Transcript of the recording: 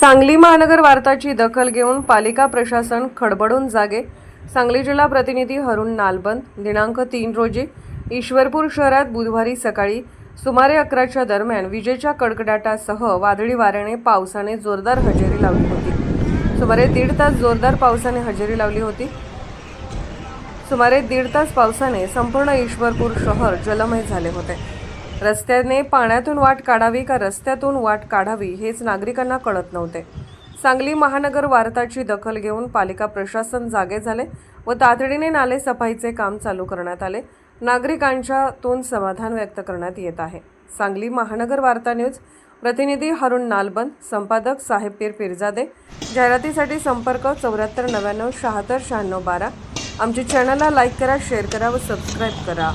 सांगली महानगर वार्ताची दखल घेऊन पालिका प्रशासन खडबडून जागे। सांगली जिल्हा प्रतिनिधी हरुण नालबंद दिनांक 3 रोजी ईश्वरपूर शहरात बुधवारी सकाळी सुमारे 11च्या दरम्यान विजेच्या कडकडाटासह वादळी वाऱ्याने पावसाने जोरदार हजेरी लावली होती। सुमारे 1.5 तास जोरदार पावसाने हजेरी लावली होती। सुमारे 1.5 तास पावसाने संपूर्ण ईश्वरपूर शहर जलमय झाले होते। रस्त्याने पाण्यातून वाट काढावी का रस्त्यातून वाट काढावी हेच नागरिकांना कळत नव्हते। सांगली महानगर वार्ताची दखल घेऊन पालिका प्रशासन जागे झाले व तातडीने नाले सफाईचे काम चालू करण्यात आले। नागरिकांच्यातून समाधान व्यक्त करण्यात येत आहे। सांगली महानगर वार्ता न्यूज प्रतिनिधी हरुण नालबंद, संपादक साहेब पीर पिरजादे। जाहिरातीसाठी संपर्क 74 99 76 96 12। आमच्या चॅनलला लाईक करा, शेअर करा व सबस्क्राईब करा।